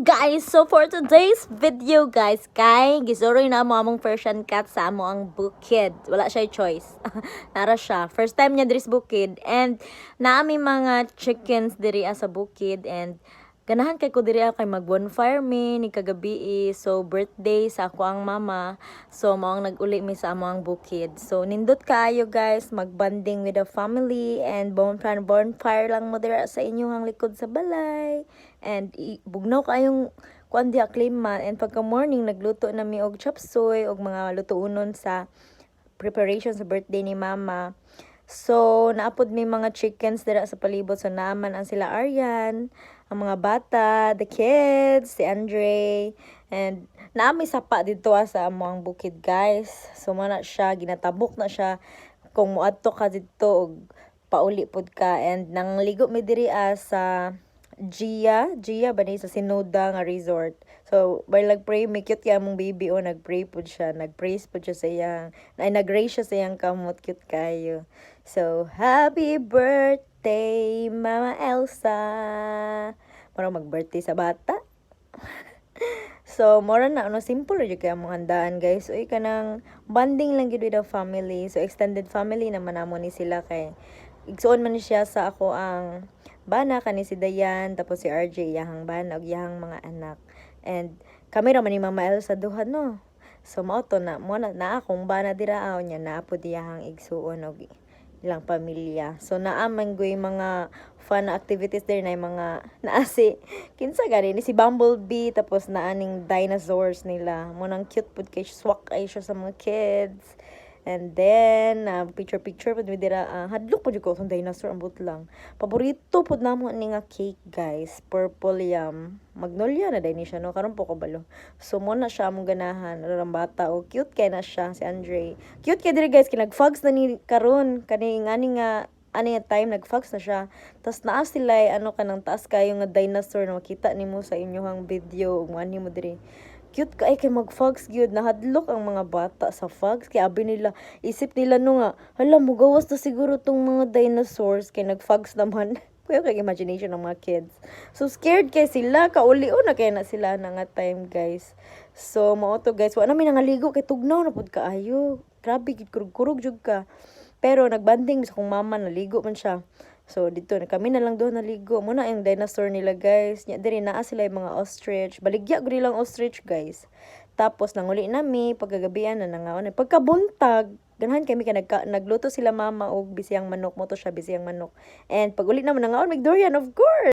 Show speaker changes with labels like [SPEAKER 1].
[SPEAKER 1] guys! So for today's video guys, kay gisuroy na mo among Persian cat sa amo ang bukid. Wala siya choice. Nara siya. First time niya diri sa bukid and naami mga chickens diri sa bukid and ganahan kay ko diri kay mag bonfire mi ni kagabi. So birthday sa ako ang mama. So mao ang nag-uli mi sa amo ang bukid. So nindot kaayo guys, magbanding with the family and bonfire lang mo diri sa inyong likod sa balay. And bugnaw kayong kuan diha klima and pagka morning nagluto na mi og chop suey og mga lutuonon sa preparation sa birthday ni mama. So naapod mi mga chickens dira sa palibot, so naaman ang sila Aryan, ang mga bata, the kids, si Andre, and naami sapa dito sa amo ang bukid guys. So mana siya ginatabok na siya kung muadto ka dito og pauli pod ka, and nang ligo mi diri sa Gia ba ni sa Sinoda nga resort. So by nagpray mi, cute kay among baby nagpray pod siya, nagpraise pod siya sa iyang nag-raise siya sa iyang kamot, cute kayo. So happy birthday Mama Elsa. Parang mag-birthday sa bata. So mora na simple ra kay among handaan guys. So kanang bonding lang gid with the family. So extended family naman namo ni sila kay igsuon man siya sa ako ang bana kani si Dayan, tapos si RJ iyahang bana og iyahang mga anak. And kami ra man ni Mama Elsa duha no. So mao to na mo na akong bana dira nya na po diyahang igsuon og ilang pamilya. So naaman goy mga fun activities there na mga naasi kinsa gani ni si Bumblebee, tapos naaning dinosaurs nila. Mo nang cute pud kay swak ay siya sa mga kids. And then, picture pud mi dira, hadlok pud ko sa dinosaur ambot lang. Paborito pud namo ni nga cake, guys. Purple yam. Magnolia na din siya no, karon po ko balo. So mo na siya among ganahan, rarang bata o cute kay na siya si Andre. Cute kay diri guys, kinag-fogs na ni karon kani ngani nga ani nga time nag-fogs na siya. Tas naa sila kanang taas kayo nga dinosaur na makita nimo sa inyohang video ug ani mo diri. Cute ka kay mag-fogs gyud, nahadlok ang mga bata sa fogs kay abi nila isip nila no nga hala mo gawas na siguro tong mga dinosaurs kay nag-fogs naman. Kuya kay imagination ng mga kids. So scared kay sila, kauli na kay na sila na nga time guys. So mao to guys, wa na mi nangaligo kay tugnaw na pud kaayo. Grabe gid kurog-kurog jud ka. Pero nagbanding sa kong mama, naligo man siya. So dito na kami na lang doon naligo. Muna yung dinosaur nila guys. Nya diri naa sila yung mga ostrich. Baligya gud lang ostrich guys. Tapos nanguli nami pagkagabian na nangaon. Pagkabuntag, ganahan kami ka nagluto sila mama og bisiyang manok mo to siya bisiyang manok. And pag uli naman nangaon mig durian of course.